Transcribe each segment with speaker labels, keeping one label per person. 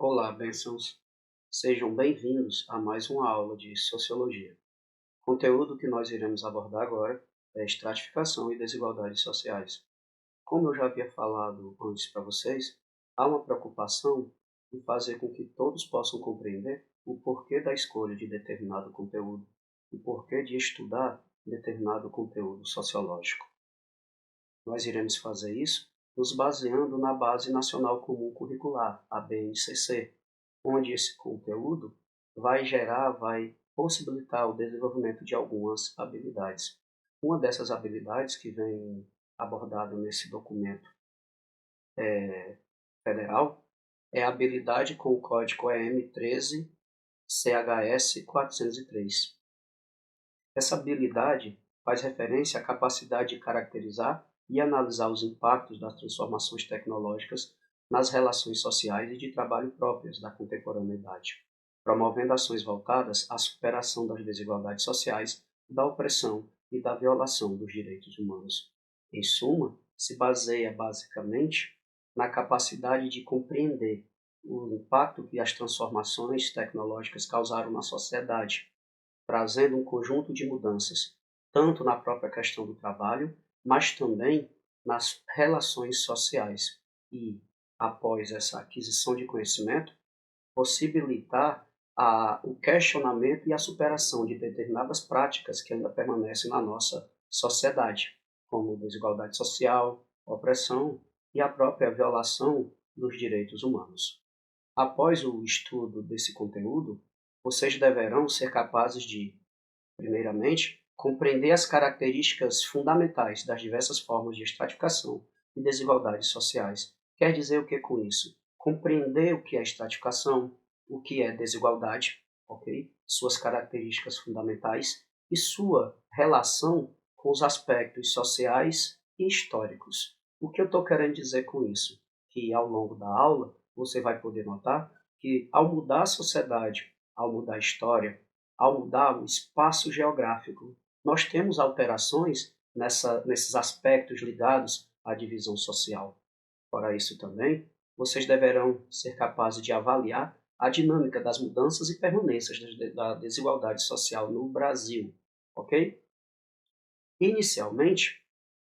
Speaker 1: Olá, bênçãos. Sejam bem-vindos a mais uma aula de Sociologia. O conteúdo que nós iremos abordar agora é estratificação e desigualdades sociais. Como eu já havia falado antes para vocês, há uma preocupação em fazer com que todos possam compreender o porquê da escolha de determinado conteúdo, o porquê de estudar determinado conteúdo sociológico. Nós iremos fazer isso nos baseando na Base Nacional Comum Curricular, a BNCC, onde esse conteúdo vai possibilitar o desenvolvimento de algumas habilidades. Uma dessas habilidades que vem abordada nesse documento federal é a habilidade com o código EM 13 CHS 403. Essa habilidade faz referência à capacidade de caracterizar e analisar os impactos das transformações tecnológicas nas relações sociais e de trabalho próprias da contemporaneidade, promovendo ações voltadas à superação das desigualdades sociais, da opressão e da violação dos direitos humanos. Em suma, se baseia basicamente na capacidade de compreender o impacto que as transformações tecnológicas causaram na sociedade, trazendo um conjunto de mudanças, tanto na própria questão do trabalho, mas também nas relações sociais. E, após essa aquisição de conhecimento, possibilitar o questionamento e a superação de determinadas práticas que ainda permanecem na nossa sociedade, como desigualdade social, opressão e a própria violação dos direitos humanos. Após o estudo desse conteúdo, vocês deverão ser capazes de, primeiramente, compreender as características fundamentais das diversas formas de estratificação e desigualdades sociais. Quer dizer o que com isso? Compreender o que é estratificação, o que é desigualdade, ok? Suas características fundamentais e sua relação com os aspectos sociais e históricos. O que eu estou querendo dizer com isso? Que ao longo da aula você vai poder notar que ao mudar a sociedade, ao mudar a história, ao mudar o espaço geográfico, nós temos alterações nesses aspectos ligados à divisão social. Fora isso também, vocês deverão ser capazes de avaliar a dinâmica das mudanças e permanências da desigualdade social no Brasil, ok? Inicialmente,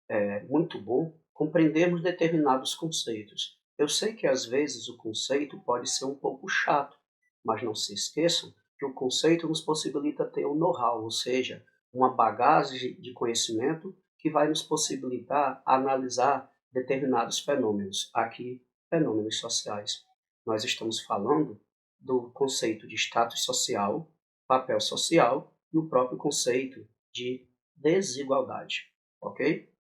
Speaker 1: é muito bom compreendermos determinados conceitos. Eu sei que às vezes o conceito pode ser um pouco chato, mas não se esqueçam que o conceito nos possibilita ter o know-how, ou seja, uma bagagem de conhecimento que vai nos possibilitar analisar determinados fenômenos, aqui fenômenos sociais. Nós estamos falando do conceito de status social, papel social e o próprio conceito de desigualdade, ok?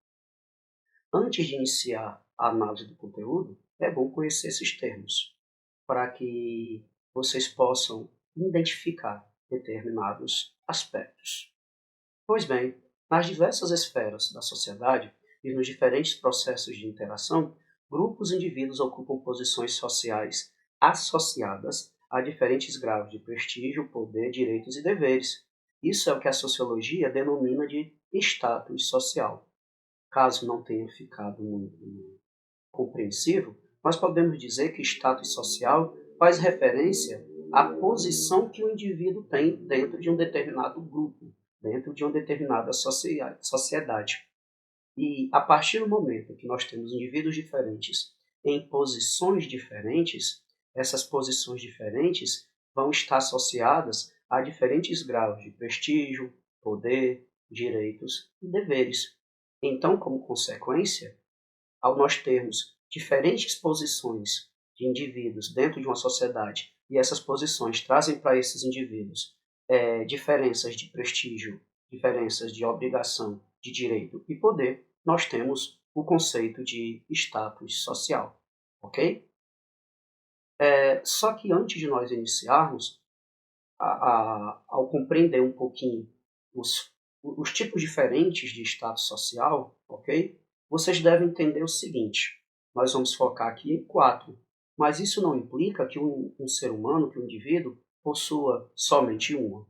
Speaker 1: Antes de iniciar a análise do conteúdo, é bom conhecer esses termos, para que vocês possam identificar determinados aspectos. Pois bem, nas diversas esferas da sociedade e nos diferentes processos de interação, grupos e indivíduos ocupam posições sociais associadas a diferentes graus de prestígio, poder, direitos e deveres. Isso é o que a sociologia denomina de status social. Caso não tenha ficado muito compreensivo, nós podemos dizer que status social faz referência à posição que o indivíduo tem dentro de um determinado grupo, dentro de uma determinada sociedade. E a partir do momento que nós temos indivíduos diferentes em posições diferentes, essas posições diferentes vão estar associadas a diferentes graus de prestígio, poder, direitos e deveres. Então, como consequência, ao nós termos diferentes posições de indivíduos dentro de uma sociedade e essas posições trazem para esses indivíduos diferenças de prestígio, diferenças de obrigação, de direito e poder, nós temos o conceito de status social, ok? Só que antes de nós iniciarmos, ao compreender um pouquinho os tipos diferentes de status social, ok? Vocês devem entender o seguinte: nós vamos focar aqui em 4, mas isso não implica que um ser humano, que um indivíduo, possua somente uma,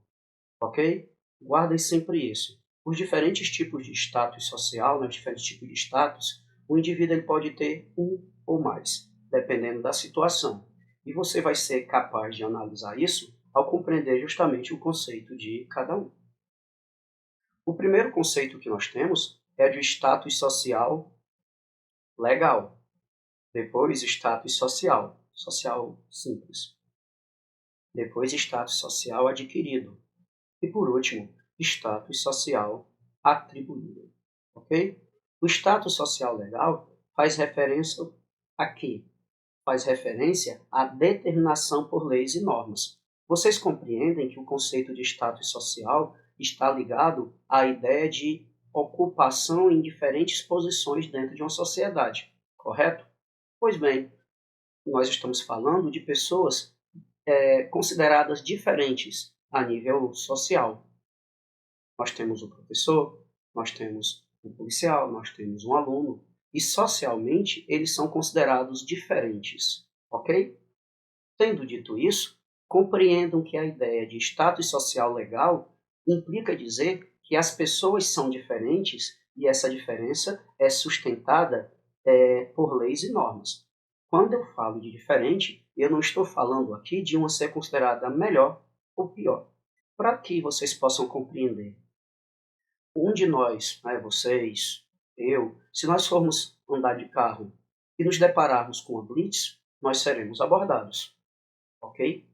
Speaker 1: ok? Guardem sempre isso. Os diferentes tipos de status social, os diferentes tipos de status, o indivíduo ele pode ter um ou mais, dependendo da situação. E você vai ser capaz de analisar isso ao compreender justamente o conceito de cada um. O primeiro conceito que nós temos é de status social legal. Depois, status social, social simples. Depois, status social adquirido. E, por último, status social atribuído. Ok? O status social legal faz referência a quê? Faz referência à determinação por leis e normas. Vocês compreendem que o conceito de status social está ligado à ideia de ocupação em diferentes posições dentro de uma sociedade, correto? Pois bem, nós estamos falando de pessoas consideradas diferentes a nível social. Nós temos o professor, nós temos o policial, nós temos um aluno, e socialmente eles são considerados diferentes, ok? Tendo dito isso, compreendam que a ideia de status social legal implica dizer que as pessoas são diferentes e essa diferença é sustentada por leis e normas. Quando eu falo de diferente, eu não estou falando aqui de uma ser considerada melhor ou pior. Para que vocês possam compreender, um de nós, vocês, eu, se nós formos andar de carro e nos depararmos com uma blitz, nós seremos abordados, ok?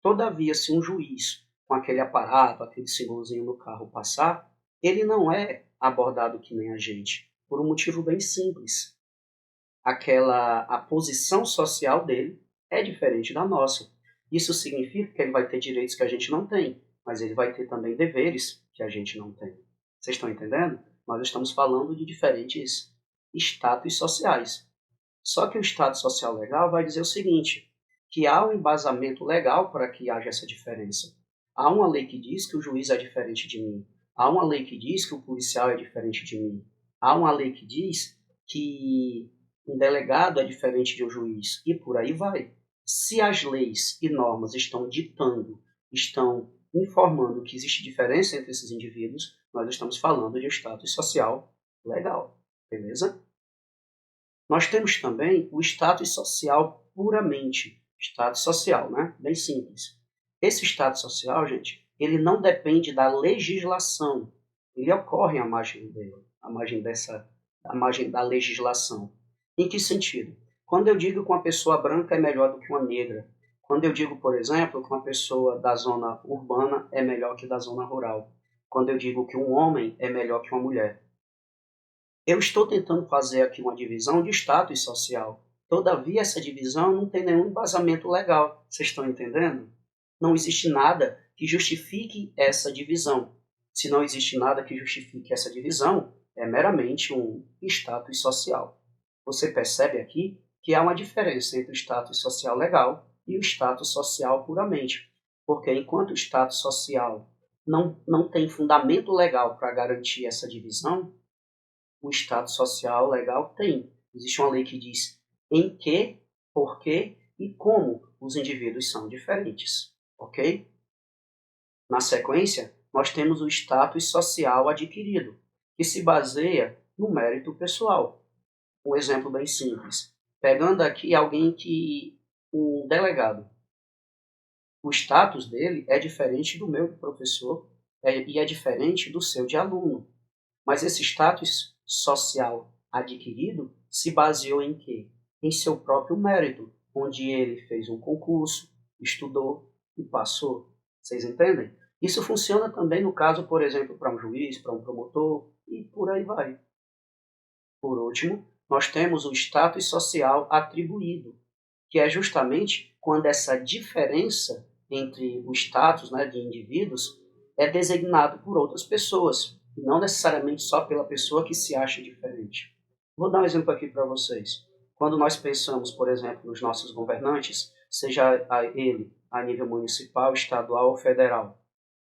Speaker 1: Todavia, se um juiz com aquele aparato, aquele símbolozinho no carro passar, ele não é abordado que nem a gente, por um motivo bem simples. A posição social dele é diferente da nossa. Isso significa que ele vai ter direitos que a gente não tem, mas ele vai ter também deveres que a gente não tem. Vocês estão entendendo? Nós estamos falando de diferentes status sociais. Só que o status social legal vai dizer o seguinte, que há um embasamento legal para que haja essa diferença. Há uma lei que diz que o juiz é diferente de mim. Há uma lei que diz que o policial é diferente de mim. Há uma lei que diz que um delegado é diferente de um juiz. E por aí vai. Se as leis e normas estão ditando, estão informando que existe diferença entre esses indivíduos, nós estamos falando de status social legal. Beleza? Nós temos também o status social puramente. Status social, né? Bem simples. Esse status social, gente, ele não depende da legislação. Ele ocorre à margem dele, à margem da legislação. Em que sentido? Quando eu digo que uma pessoa branca é melhor do que uma negra, quando eu digo, por exemplo, que uma pessoa da zona urbana é melhor que da zona rural, quando eu digo que um homem é melhor que uma mulher, eu estou tentando fazer aqui uma divisão de status social. Todavia, essa divisão não tem nenhum embasamento legal. Vocês estão entendendo? Não existe nada que justifique essa divisão. Se não existe nada que justifique essa divisão, é meramente um status social. Você percebe aqui que há uma diferença entre o status social legal e o status social puramente. Porque enquanto o status social não tem fundamento legal para garantir essa divisão, o status social legal tem. Existe uma lei que diz em que, por que e como os indivíduos são diferentes. Ok? Na sequência, nós temos o status social adquirido, que se baseia no mérito pessoal. Um exemplo bem simples. Pegando aqui um delegado. O status dele é diferente do meu de professor e é diferente do seu de aluno. Mas esse status social adquirido se baseou em quê? Em seu próprio mérito, onde ele fez um concurso, estudou e passou. Vocês entendem? Isso funciona também no caso, por exemplo, para um juiz, para um promotor e por aí vai. Por último, nós temos o status social atribuído, que é justamente quando essa diferença entre o status, de indivíduos é designado por outras pessoas, e não necessariamente só pela pessoa que se acha diferente. Vou dar um exemplo aqui para vocês. Quando nós pensamos, por exemplo, nos nossos governantes, seja ele a nível municipal, estadual ou federal,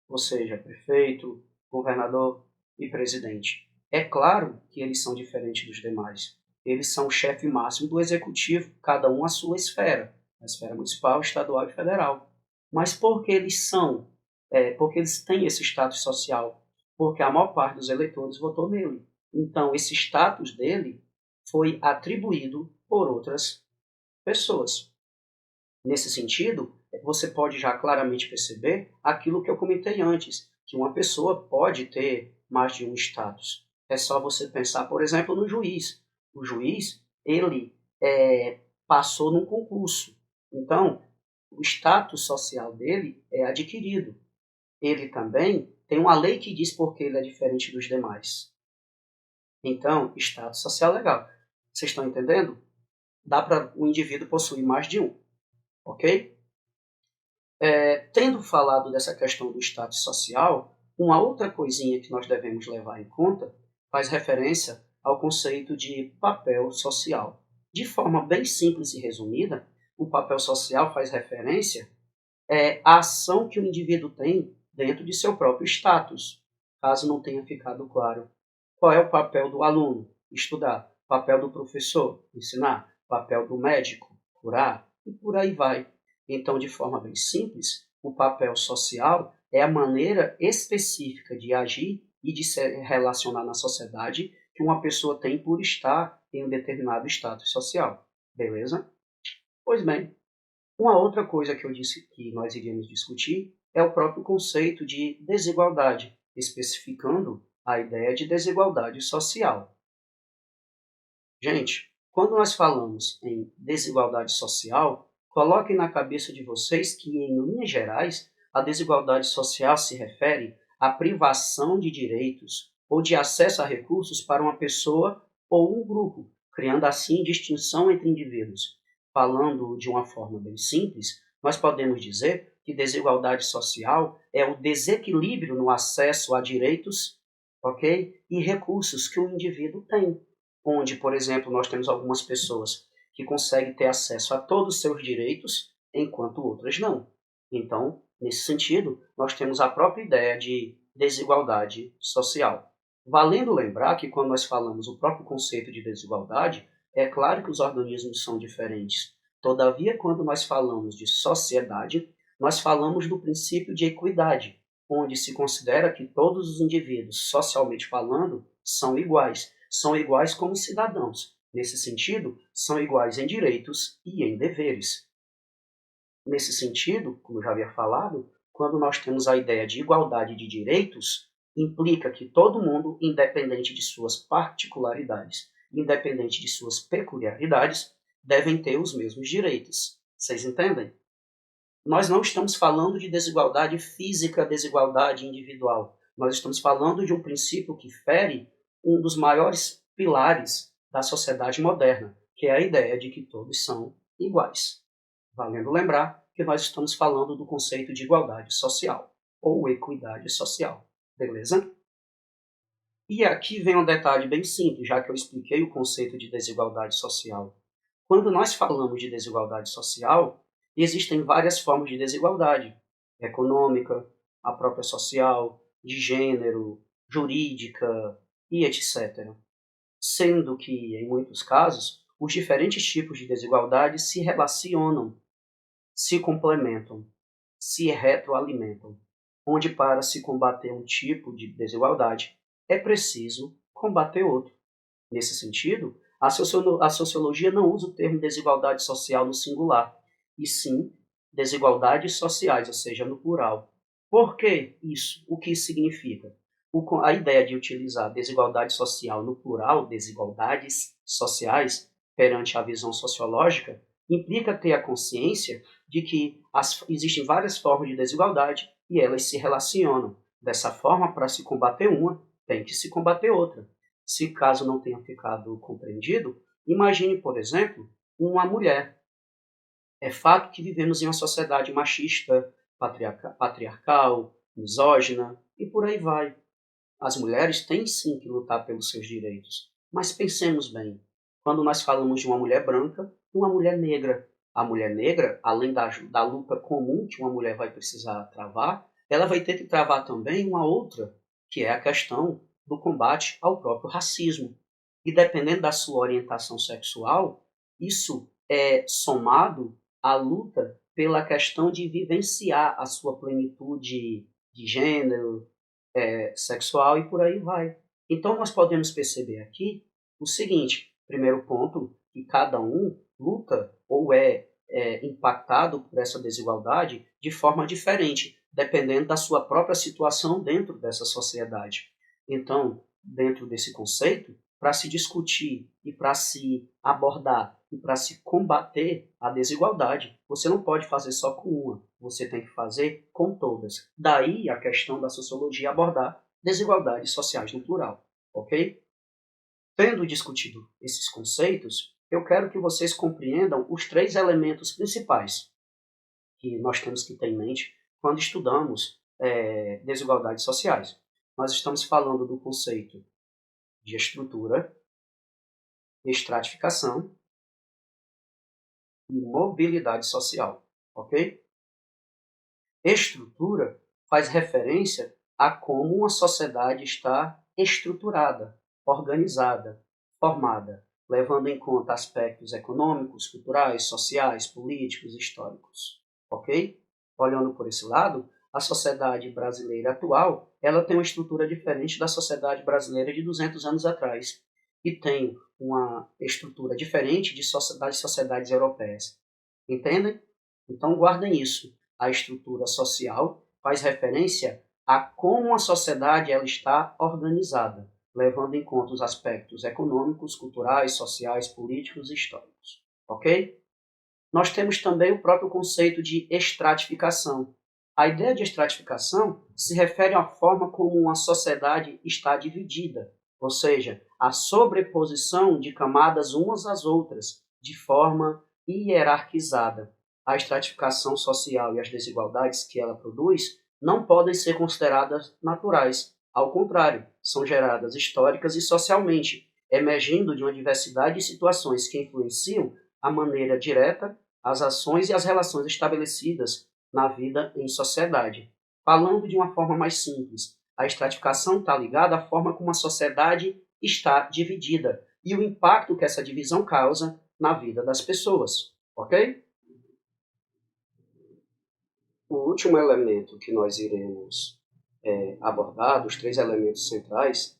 Speaker 1: ou seja, prefeito, governador e presidente. É claro que eles são diferentes dos demais. Eles são o chefe máximo do executivo, cada um a sua esfera, a esfera municipal, estadual e federal. Mas por que eles são? Porque eles têm esse status social, porque a maior parte dos eleitores votou nele. Então, esse status dele foi atribuído por outras pessoas. Nesse sentido, você pode já claramente perceber aquilo que eu comentei antes, que uma pessoa pode ter mais de um status. É só você pensar, por exemplo, no juiz. O juiz, ele passou num concurso. Então, o status social dele é adquirido. Ele também tem uma lei que diz por que ele é diferente dos demais. Então, status social legal. Vocês estão entendendo? Dá para o indivíduo possuir mais de um, ok? Tendo falado dessa questão do status social, uma outra coisinha que nós devemos levar em conta faz referência ao conceito de papel social. De forma bem simples e resumida, o papel social faz referência à ação que o indivíduo tem dentro de seu próprio status. Caso não tenha ficado claro, qual é o papel do aluno? Estudar. Papel do professor? Ensinar. Papel do médico? Curar. E por aí vai. Então, de forma bem simples, o papel social é a maneira específica de agir e de se relacionar na sociedade que uma pessoa tem por estar em um determinado status social. Beleza? Pois bem, uma outra coisa que eu disse que nós iríamos discutir é o próprio conceito de desigualdade, especificando a ideia de desigualdade social. Gente, quando nós falamos em desigualdade social, coloquem na cabeça de vocês que, em linhas gerais, a desigualdade social se refere à privação de direitos ou de acesso a recursos para uma pessoa ou um grupo, criando assim distinção entre indivíduos. Falando de uma forma bem simples, nós podemos dizer que desigualdade social é o desequilíbrio no acesso a direitos, ok? E recursos que o indivíduo tem, onde, por exemplo, nós temos algumas pessoas que conseguem ter acesso a todos os seus direitos, enquanto outras não. Então, nesse sentido, nós temos a própria ideia de desigualdade social. Valendo lembrar que quando nós falamos o próprio conceito de desigualdade, é claro que os organismos são diferentes. Todavia, quando nós falamos de sociedade, nós falamos do princípio de equidade, onde se considera que todos os indivíduos, socialmente falando, são iguais. São iguais como cidadãos. Nesse sentido, são iguais em direitos e em deveres. Nesse sentido, como eu já havia falado, quando nós temos a ideia de igualdade de direitos, implica que todo mundo, independente de suas particularidades, independente de suas peculiaridades, devem ter os mesmos direitos. Vocês entendem? Nós não estamos falando de desigualdade física, desigualdade individual. Nós estamos falando de um princípio que fere um dos maiores pilares da sociedade moderna, que é a ideia de que todos são iguais. Valendo lembrar que nós estamos falando do conceito de igualdade social, ou equidade social. Beleza? E aqui vem um detalhe bem simples, já que eu expliquei o conceito de desigualdade social. Quando nós falamos de desigualdade social, existem várias formas de desigualdade: econômica, a própria social, de gênero, jurídica e etc. Sendo que, em muitos casos, os diferentes tipos de desigualdade se relacionam, se complementam, se retroalimentam, onde para se combater um tipo de desigualdade é preciso combater outro. Nesse sentido, a sociologia não usa o termo desigualdade social no singular, e sim desigualdades sociais, ou seja, no plural. Por que isso? O que isso significa? A ideia de utilizar desigualdade social no plural, desigualdades sociais, perante a visão sociológica, implica ter a consciência de que existem várias formas de desigualdade e elas se relacionam. Dessa forma, para se combater uma, tem que se combater outra. Se caso não tenha ficado compreendido, imagine, por exemplo, uma mulher. É fato que vivemos em uma sociedade machista, patriarcal, misógina e por aí vai. As mulheres têm sim que lutar pelos seus direitos. Mas pensemos bem, quando nós falamos de uma mulher branca, uma mulher negra. A mulher negra, além da luta comum que uma mulher vai precisar travar, ela vai ter que travar também uma outra, que é a questão do combate ao próprio racismo. E dependendo da sua orientação sexual, isso é somado à luta pela questão de vivenciar a sua plenitude de gênero, sexual e por aí vai. Então nós podemos perceber aqui o seguinte: primeiro ponto, que cada um luta ou é impactado por essa desigualdade de forma diferente, dependendo da sua própria situação dentro dessa sociedade. Então, dentro desse conceito, para se discutir e para se abordar e para se combater a desigualdade, você não pode fazer só com uma, você tem que fazer com todas. Daí a questão da sociologia abordar desigualdades sociais no plural, ok? Tendo discutido esses conceitos, eu quero que vocês compreendam os 3 elementos principais que nós temos que ter em mente quando estudamos desigualdades sociais. Nós estamos falando do conceito de estrutura, estratificação e mobilidade social, ok? Estrutura faz referência a como uma sociedade está estruturada, organizada, formada, levando em conta aspectos econômicos, culturais, sociais, políticos, históricos, ok? Olhando por esse lado, a sociedade brasileira atual, ela tem uma estrutura diferente da sociedade brasileira de 200 anos atrás e tem uma estrutura diferente das sociedades europeias. Entendem? Então guardem isso. A estrutura social faz referência a como a sociedade ela está organizada, levando em conta os aspectos econômicos, culturais, sociais, políticos e históricos. Ok? Nós temos também o próprio conceito de estratificação. A ideia de estratificação se refere à forma como uma sociedade está dividida, ou seja, a sobreposição de camadas umas às outras, de forma hierarquizada. A estratificação social e as desigualdades que ela produz não podem ser consideradas naturais. Ao contrário, são geradas históricas e socialmente, emergindo de uma diversidade de situações que influenciam a maneira direta, as ações e as relações estabelecidas na vida em sociedade. Falando de uma forma mais simples, a estratificação está ligada à forma como a sociedade está dividida e o impacto que essa divisão causa na vida das pessoas, ok? O último elemento que nós iremos abordar, dos 3 elementos centrais,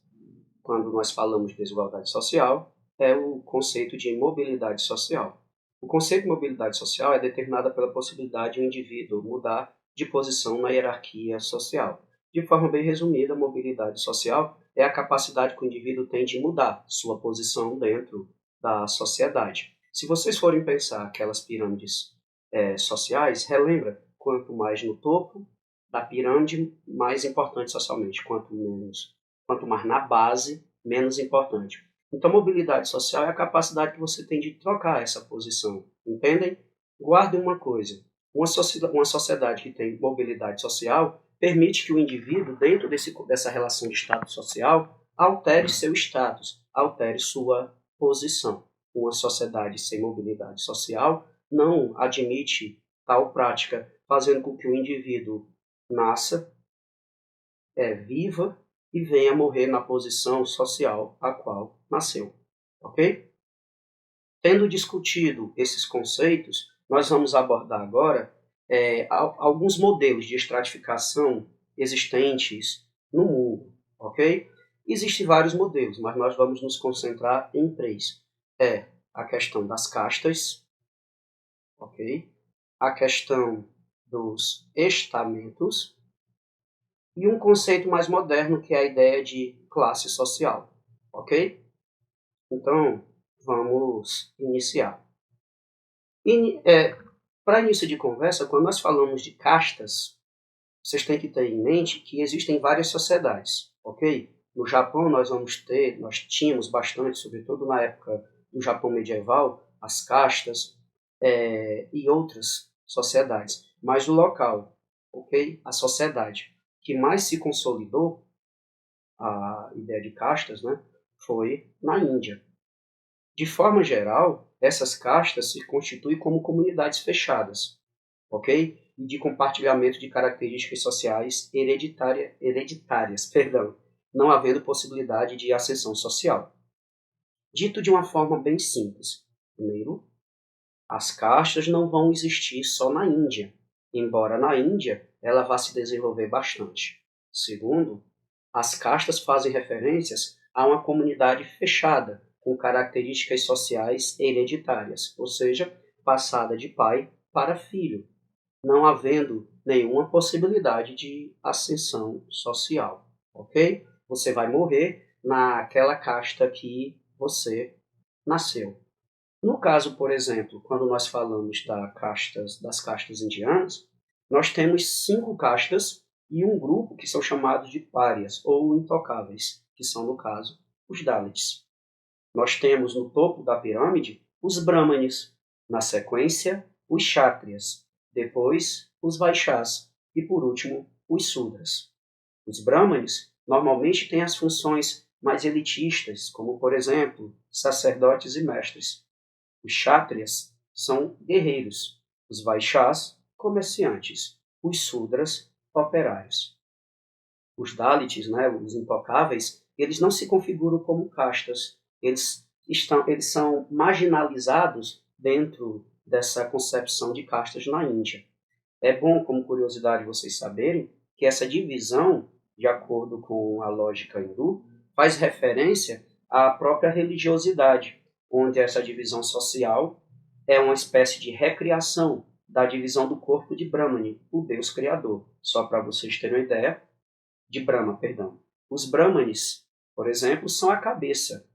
Speaker 1: quando nós falamos de desigualdade social, é o conceito de mobilidade social. O conceito de mobilidade social é determinado pela possibilidade de um indivíduo mudar de posição na hierarquia social. De forma bem resumida, a mobilidade social é a capacidade que o indivíduo tem de mudar sua posição dentro da sociedade. Se vocês forem pensar aquelas pirâmides sociais, relembra, quanto mais no topo da pirâmide, mais importante socialmente, quanto mais na base, menos importante. Então, mobilidade social é a capacidade que você tem de trocar essa posição, entendem? Guardem uma coisa, uma sociedade que tem mobilidade social permite que o indivíduo, dentro dessa relação de status social, altere seu status, altere sua posição. Uma sociedade sem mobilidade social não admite tal prática, fazendo com que o indivíduo nasça, viva e venha morrer na posição social a qual nasceu. Ok? Tendo discutido esses conceitos, nós vamos abordar agora alguns modelos de estratificação existentes no mundo. Ok? Existem vários modelos, mas nós vamos nos concentrar em 3. A questão das castas, ok? A questão dos estamentos e um conceito mais moderno que é a ideia de classe social, ok? Então, vamos iniciar. Para início de conversa, quando nós falamos de castas, vocês têm que ter em mente que existem várias sociedades, ok? No Japão nós tínhamos bastante, sobretudo na época do Japão medieval, as castas e outras sociedades. Mas o local, ok? A sociedade que mais se consolidou, a ideia de castas, né, foi na Índia. De forma geral, essas castas se constituem como comunidades fechadas, ok? E de compartilhamento de características sociais hereditárias, não havendo possibilidade de ascensão social. Dito de uma forma bem simples, primeiro, as castas não vão existir só na Índia, embora na Índia ela vá se desenvolver bastante. Segundo, as castas fazem referências a uma comunidade fechada, com características sociais hereditárias, ou seja, passada de pai para filho, não havendo nenhuma possibilidade de ascensão social, ok? Você vai morrer naquela casta que você nasceu. No caso, por exemplo, quando nós falamos das castas indianas, nós temos 5 castas e um grupo que são chamados de párias ou intocáveis, que são, no caso, os Dalits. Nós temos no topo da pirâmide os Brahmanes, na sequência, os Kshatriyas, depois os Vaishyas e, por último, os Sudras. Os Brahmanes normalmente têm as funções mais elitistas, como, por exemplo, sacerdotes e mestres. Os Kshatriyas são guerreiros, os Vaishyas, comerciantes, os Sudras, operários. Os Dalits, os intocáveis, eles não se configuram como castas, eles são marginalizados dentro dessa concepção de castas na Índia. É bom, como curiosidade, vocês saberem que essa divisão, de acordo com a lógica hindu, faz referência à própria religiosidade, onde essa divisão social é uma espécie de recriação da divisão do corpo de Brahmani, o Deus Criador. Só para vocês terem uma ideia, de Brahma, perdão. Os Brahmanes, por exemplo, são a cabeça.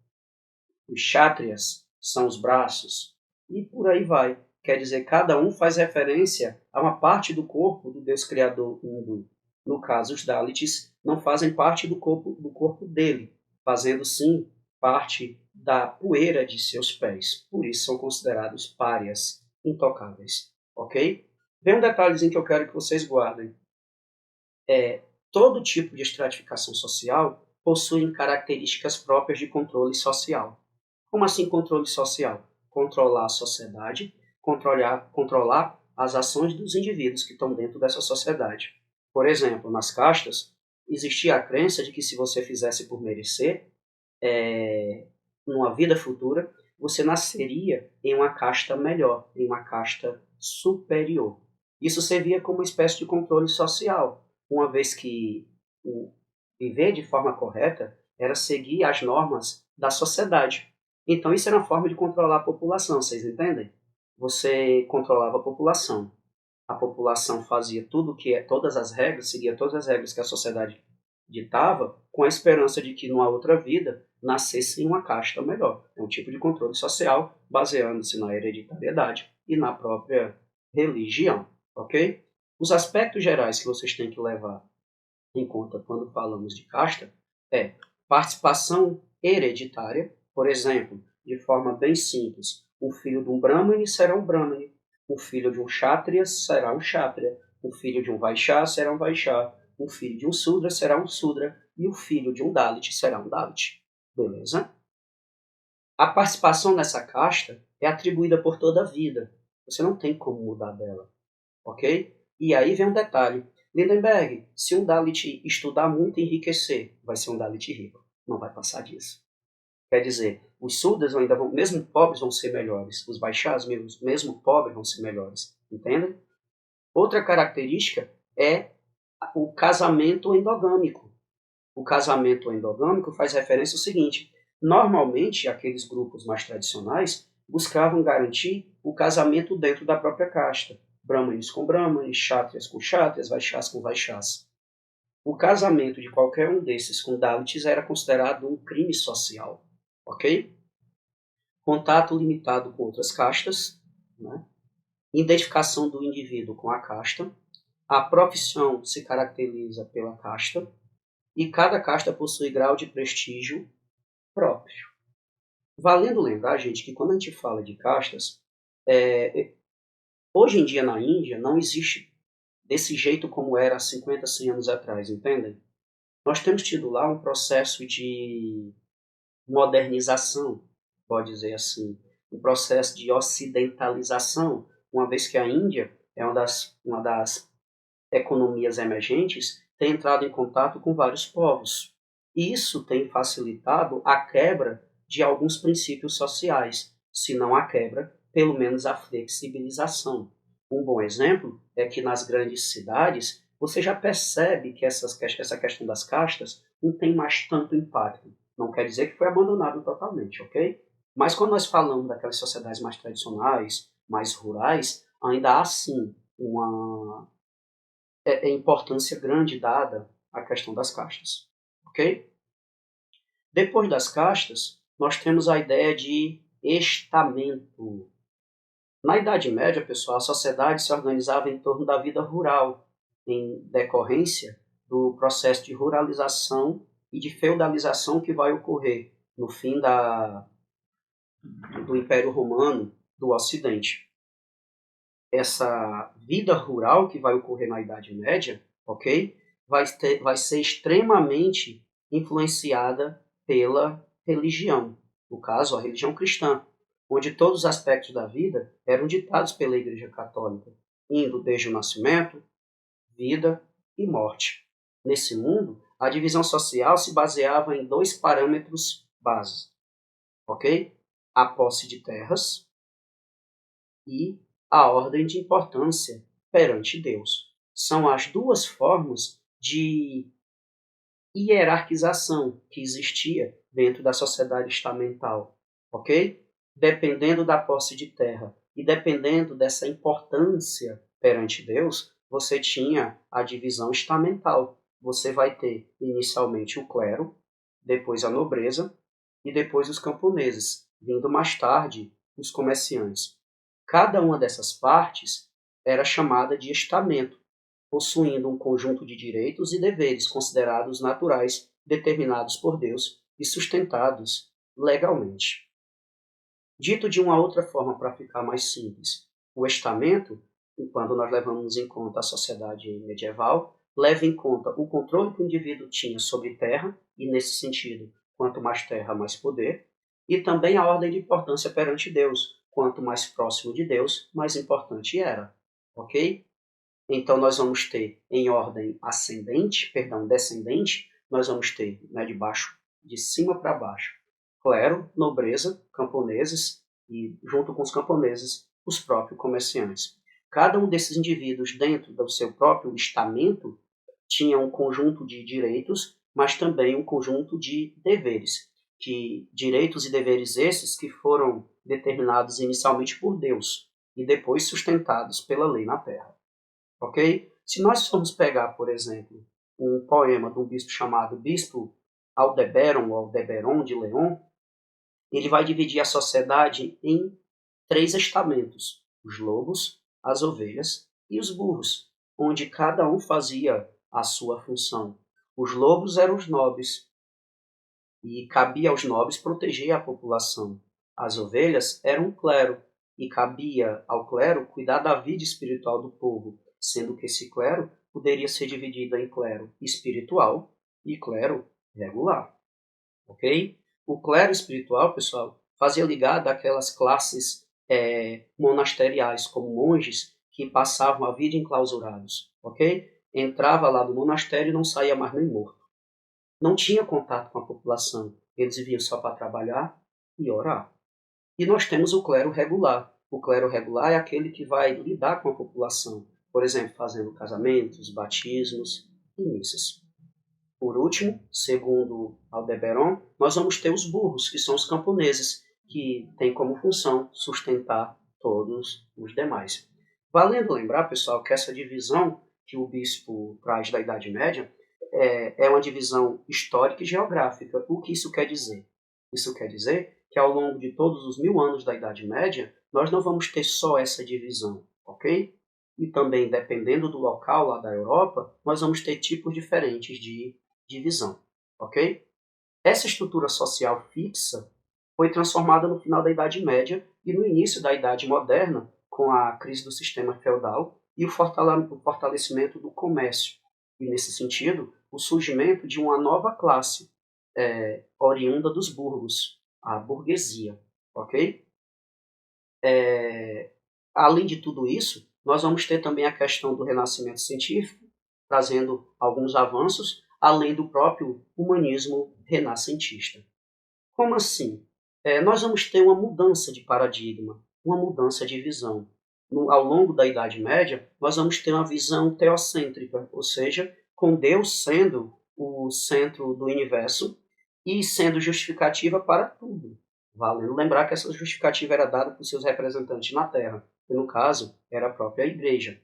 Speaker 1: Os Kshatriyas são os braços. E por aí vai. Quer dizer, cada um faz referência a uma parte do corpo do Deus Criador hindu. No caso, os Dalits não fazem parte do corpo dele, fazendo sim parte da poeira de seus pés. Por isso são considerados párias, intocáveis. Ok? Vem um detalhezinho que eu quero que vocês guardem. Todo tipo de estratificação social possui características próprias de controle social. Como assim controle social? Controlar a sociedade, controlar as ações dos indivíduos que estão dentro dessa sociedade. Por exemplo, nas castas, existia a crença de que se você fizesse por merecer, numa vida futura, você nasceria em uma casta melhor, em uma casta superior. Isso servia como uma espécie de controle social, uma vez que viver de forma correta era seguir as normas da sociedade. Então isso era uma forma de controlar a população, vocês entendem? Você controlava a população fazia todas as regras, seguia todas as regras que a sociedade ditava, com a esperança de que numa outra vida nascesse em uma casta melhor. É um tipo de controle social baseando-se na hereditariedade e na própria religião, ok? Os aspectos gerais que vocês têm que levar em conta quando falamos de casta é participação hereditária, por exemplo, de forma bem simples, um filho de um Brahmane será um Brahmane, um filho de um Kshatriya será um Kshatriya, um filho de um Vaishya será um Vaishya, um filho de um Sudra será um Sudra e o filho de um Dalit será um Dalit. Beleza? A participação nessa casta é atribuída por toda a vida. Você não tem como mudar dela. Ok? E aí vem um detalhe. Lindenberg, se um Dalit estudar muito e enriquecer, vai ser um Dalit rico. Não vai passar disso. Quer dizer, os Sudras ainda vão, mesmo pobres, vão ser melhores. Os Vaishyas, mesmo pobres, vão ser melhores. Entendem? Outra característica é o casamento endogâmico. O casamento endogâmico faz referência ao seguinte: normalmente, aqueles grupos mais tradicionais buscavam garantir o casamento dentro da própria casta. Brahmanes com Brahmanes, Kshatriyas com Kshatriyas, Vaishyas com Vaishyas. O casamento de qualquer um desses com Dalits era considerado um crime social. Ok? Contato limitado com outras castas, né? Identificação do indivíduo com a casta. A profissão se caracteriza pela casta e cada casta possui grau de prestígio próprio. Valendo lembrar, gente, que quando a gente fala de castas, hoje em dia na Índia não existe desse jeito como era há 50, 100 anos atrás, entendem? Nós temos tido lá um processo de modernização, pode dizer assim, um processo de ocidentalização, uma vez que a Índia é uma das economias emergentes, tem entrado em contato com vários povos. E isso tem facilitado a quebra de alguns princípios sociais, se não a quebra, pelo menos a flexibilização. Um bom exemplo é que nas grandes cidades você já percebe que essa questão das castas não tem mais tanto impacto. Não quer dizer que foi abandonado totalmente, ok? Mas quando nós falamos daquelas sociedades mais tradicionais, mais rurais, ainda há sim uma importância grande dada à questão das castas. Ok? Depois das castas, nós temos a ideia de estamento. Na Idade Média, pessoal, a sociedade se organizava em torno da vida rural, em decorrência do processo de ruralização e de feudalização que vai ocorrer no fim do Império Romano do Ocidente. Essa vida rural que vai ocorrer na Idade Média, ok, vai ser extremamente influenciada pela religião, no caso, a religião cristã, onde todos os aspectos da vida eram ditados pela Igreja Católica, indo desde o nascimento, vida e morte. Nesse mundo, a divisão social se baseava em dois parâmetros básicos, ok? A posse de terras e a ordem de importância perante Deus. São as duas formas de hierarquização que existia dentro da sociedade estamental, ok? Dependendo da posse de terra e dependendo dessa importância perante Deus, você tinha a divisão estamental. Você vai ter inicialmente o clero, depois a nobreza e depois os camponeses, vindo mais tarde os comerciantes. Cada uma dessas partes era chamada de estamento, possuindo um conjunto de direitos e deveres considerados naturais, determinados por Deus e sustentados legalmente. Dito de uma outra forma para ficar mais simples, o estamento, quando nós levamos em conta a sociedade medieval, leva em conta o controle que o indivíduo tinha sobre terra, e nesse sentido, quanto mais terra, mais poder, e também a ordem de importância perante Deus. Quanto mais próximo de Deus, mais importante era. Ok? Então, nós vamos ter em ordem descendente, nós vamos ter de cima para baixo, clero, nobreza, camponeses e, junto com os camponeses, os próprios comerciantes. Cada um desses indivíduos, dentro do seu próprio estamento, tinha um conjunto de direitos, mas também um conjunto de deveres. Direitos e deveres esses que foram determinados inicialmente por Deus e depois sustentados pela lei na Terra. Ok? Se nós formos pegar, por exemplo, um poema de um bispo chamado Bispo Aldeberon, ou Aldeberon de León, ele vai dividir a sociedade em 3 estamentos: os lobos, as ovelhas e os burros, onde cada um fazia a sua função. Os lobos eram os nobres, e cabia aos nobres proteger a população. As ovelhas eram o clero, e cabia ao clero cuidar da vida espiritual do povo, sendo que esse clero poderia ser dividido em clero espiritual e clero regular. Ok? O clero espiritual, pessoal, fazia ligado àquelas classes monasteriais, como monges que passavam a vida enclausurados. Ok? Entrava lá do monastério e não saía mais nem morto. Não tinha contato com a população. Eles viviam só para trabalhar e orar. E nós temos o clero regular. O clero regular é aquele que vai lidar com a população, por exemplo, fazendo casamentos, batismos e missas. Por último, segundo Aldeberon, nós vamos ter os burros, que são os camponeses, que têm como função sustentar todos os demais. Valendo lembrar, pessoal, que essa divisão que o bispo traz da Idade Média é uma divisão histórica e geográfica. O que isso quer dizer? Isso quer dizer que ao longo de todos os 1000 anos da Idade Média, nós não vamos ter só essa divisão, ok? E também, dependendo do local lá da Europa, nós vamos ter tipos diferentes de divisão, ok? Essa estrutura social fixa foi transformada no final da Idade Média e no início da Idade Moderna, com a crise do sistema feudal e o fortalecimento do comércio. E, nesse sentido, o surgimento de uma nova classe oriunda dos burgos, a burguesia, ok? Além de tudo isso, nós vamos ter também a questão do renascimento científico, trazendo alguns avanços, além do próprio humanismo renascentista. Como assim? Nós vamos ter uma mudança de paradigma, uma mudança de visão. Ao longo da Idade Média, nós vamos ter uma visão teocêntrica, ou seja, com Deus sendo o centro do universo e sendo justificativa para tudo. Valendo lembrar que essa justificativa era dada por seus representantes na Terra, que no caso era a própria igreja.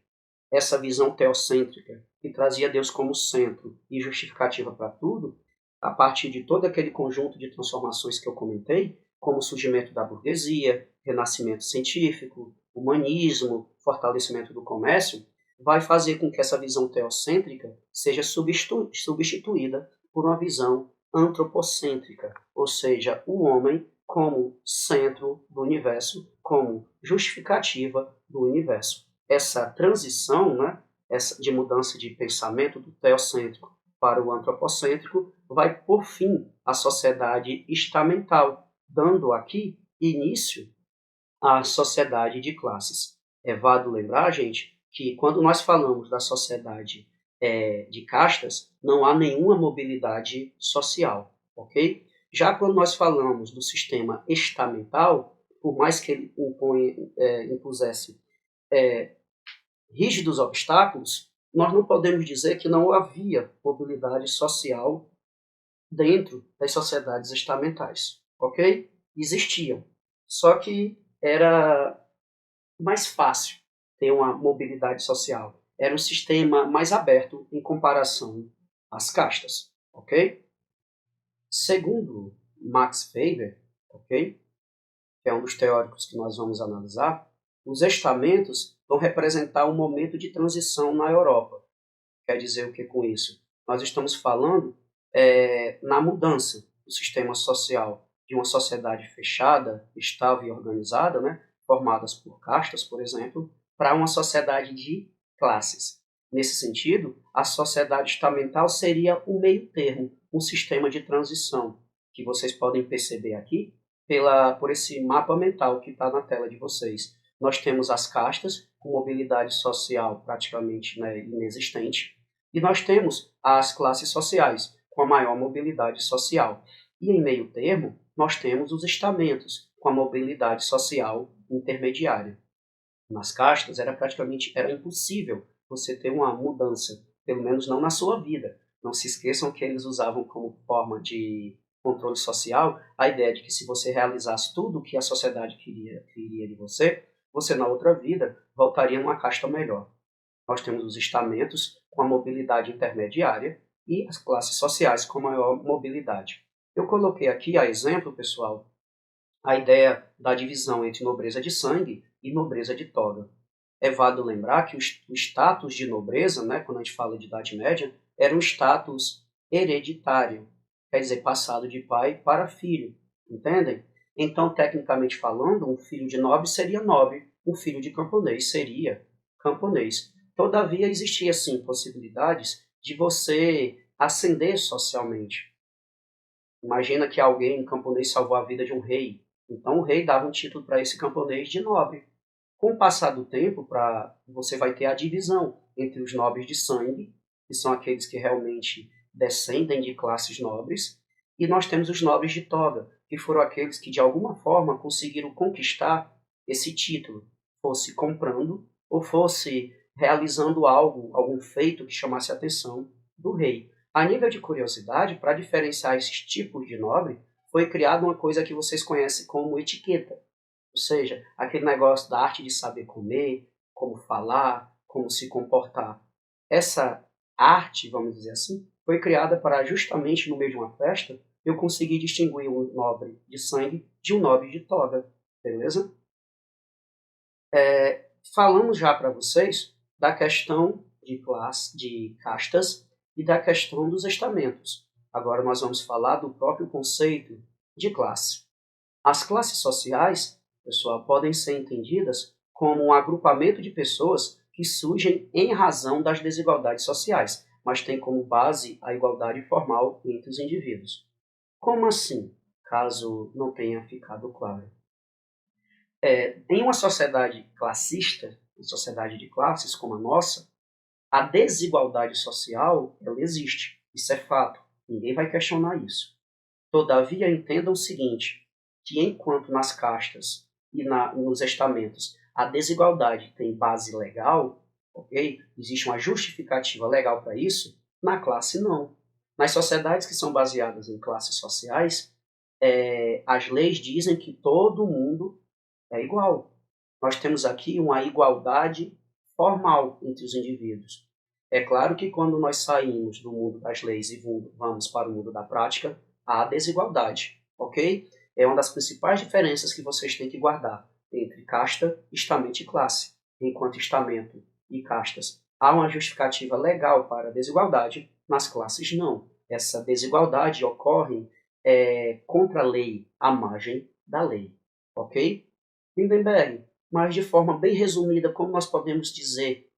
Speaker 1: Essa visão teocêntrica, que trazia Deus como centro e justificativa para tudo, a partir de todo aquele conjunto de transformações que eu comentei, como o surgimento da burguesia, renascimento científico, humanismo, fortalecimento do comércio, vai fazer com que essa visão teocêntrica seja substituída por uma visão antropocêntrica, ou seja, o homem como centro do universo, como justificativa do universo. Essa transição, né, de mudança de pensamento do teocêntrico para o antropocêntrico vai por fim à sociedade estamental, dando aqui início à sociedade de classes. É válido lembrar, gente, que quando nós falamos da sociedade de castas, não há nenhuma mobilidade social, ok? Já quando nós falamos do sistema estamental, por mais que ele impusesse rígidos obstáculos, nós não podemos dizer que não havia mobilidade social dentro das sociedades estamentais, ok? Existiam, só que era mais fácil ter uma mobilidade social. Era um sistema mais aberto em comparação às castas, ok? Segundo Max Weber, ok, que é um dos teóricos que nós vamos analisar, os estamentos vão representar um momento de transição na Europa. Quer dizer o que com isso? Nós estamos falando na mudança do sistema social de uma sociedade fechada, estável e organizada, né, formadas por castas, por exemplo, para uma sociedade de classes. Nesse sentido, a sociedade estamental seria um meio termo, um sistema de transição, que vocês podem perceber aqui por esse mapa mental que está na tela de vocês. Nós temos as castas, com mobilidade social praticamente, né, inexistente, e nós temos as classes sociais, com a maior mobilidade social. E em meio termo, nós temos os estamentos, com a mobilidade social intermediária. Nas castas era impossível você ter uma mudança, pelo menos não na sua vida. Não se esqueçam que eles usavam como forma de controle social a ideia de que se você realizasse tudo o que a sociedade queria de você, você na outra vida voltaria a uma casta melhor. Nós temos os estamentos com a mobilidade intermediária e as classes sociais com maior mobilidade. Eu coloquei aqui a exemplo, pessoal, a ideia da divisão entre nobreza de sangue e nobreza de toga. É válido lembrar que o status de nobreza, né, quando a gente fala de Idade Média, era um status hereditário, quer dizer, passado de pai para filho, entendem? Então, tecnicamente falando, um filho de nobre seria nobre, um filho de camponês seria camponês. Todavia, existia sim possibilidades de você ascender socialmente. Imagina que alguém, um camponês, salvou a vida de um rei. Então, o rei dava um título para esse camponês de nobre. Com o passar do tempo, você vai ter a divisão entre os nobres de sangue, que são aqueles que realmente descendem de classes nobres, e nós temos os nobres de toga, que foram aqueles que de alguma forma conseguiram conquistar esse título, fosse comprando ou fosse realizando algum feito que chamasse a atenção do rei. A nível de curiosidade, para diferenciar esses tipos de nobre, foi criada uma coisa que vocês conhecem como etiqueta. Ou seja, aquele negócio da arte de saber comer, como falar, como se comportar. Essa arte, vamos dizer assim, foi criada para justamente no meio de uma festa eu conseguir distinguir um nobre de sangue de um nobre de toga. Beleza? Falamos já para vocês da questão de castas e da questão dos estamentos. Agora nós vamos falar do próprio conceito de classe. As classes sociais, pessoal, podem ser entendidas como um agrupamento de pessoas que surgem em razão das desigualdades sociais, mas tem como base a igualdade formal entre os indivíduos. Como assim? Caso não tenha ficado claro. Em uma sociedade classista, uma sociedade de classes como a nossa, a desigualdade social ela existe. Isso é fato. Ninguém vai questionar isso. Todavia, entendam o seguinte, que enquanto nas castas e nos estamentos a desigualdade tem base legal, ok? Existe uma justificativa legal para isso, na classe não. Nas sociedades que são baseadas em classes sociais, as leis dizem que todo mundo é igual. nós temos aqui uma igualdade formal entre os indivíduos. É claro que quando nós saímos do mundo das leis e vamos para o mundo da prática, há desigualdade, ok? É uma das principais diferenças que vocês têm que guardar entre casta, estamento e classe. Enquanto estamento e castas há uma justificativa legal para a desigualdade, nas classes não. Essa desigualdade ocorre contra a lei, à margem da lei, ok? Lindenberg, mas de forma bem resumida, como nós podemos dizer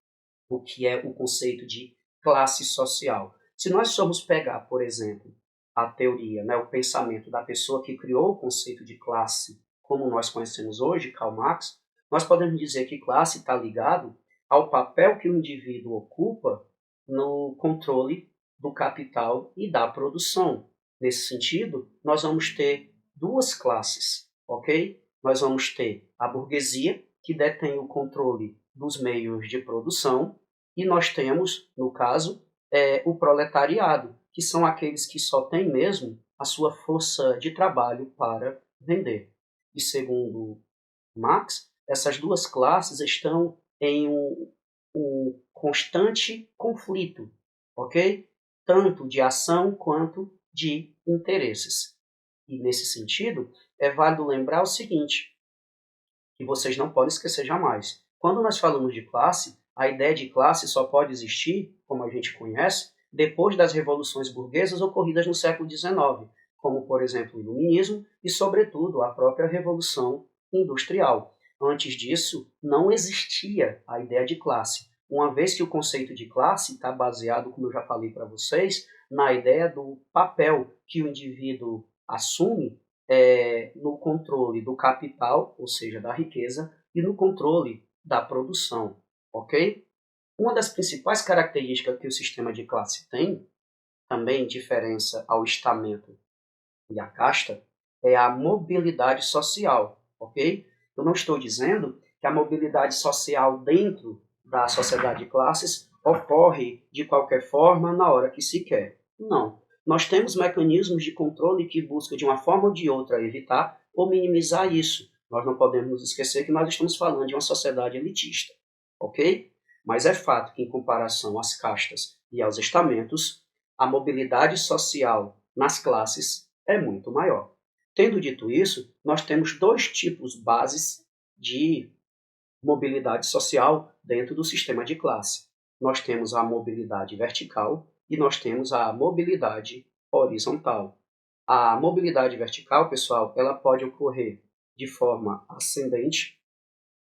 Speaker 1: o que é o conceito de classe social? Se nós formos pegar, por exemplo, a teoria, o pensamento da pessoa que criou o conceito de classe, como nós conhecemos hoje, Karl Marx, nós podemos dizer que classe está ligado ao papel que o indivíduo ocupa no controle do capital e da produção. Nesse sentido, nós vamos ter duas classes, ok? Nós vamos ter a burguesia, que detém o controle dos meios de produção, e nós temos, no caso, o proletariado, que são aqueles que só têm mesmo a sua força de trabalho para vender. E segundo Marx, essas duas classes estão em um constante conflito, ok? Tanto de ação quanto de interesses. E nesse sentido, é válido lembrar o seguinte, que vocês não podem esquecer jamais. Quando nós falamos de classe, a ideia de classe só pode existir, como a gente conhece, depois das revoluções burguesas ocorridas no século XIX, como, por exemplo, o Iluminismo e, sobretudo, a própria Revolução Industrial. Antes disso, não existia a ideia de classe, uma vez que o conceito de classe está baseado, como eu já falei para vocês, na ideia do papel que o indivíduo assume no controle do capital, ou seja, da riqueza, e no controle da produção, ok? Uma das principais características que o sistema de classe tem, também em diferença ao estamento e à casta, é a mobilidade social, ok? Eu não estou dizendo que a mobilidade social dentro da sociedade de classes ocorre de qualquer forma na hora que se quer. Não. Nós temos mecanismos de controle que buscam de uma forma ou de outra evitar ou minimizar isso. Nós não podemos nos esquecer que nós estamos falando de uma sociedade elitista, ok? Mas é fato que, em comparação às castas e aos estamentos, a mobilidade social nas classes é muito maior. Tendo dito isso, nós temos dois tipos bases de mobilidade social dentro do sistema de classe. Nós temos a mobilidade vertical e nós temos a mobilidade horizontal. A mobilidade vertical, pessoal, ela pode ocorrer de forma ascendente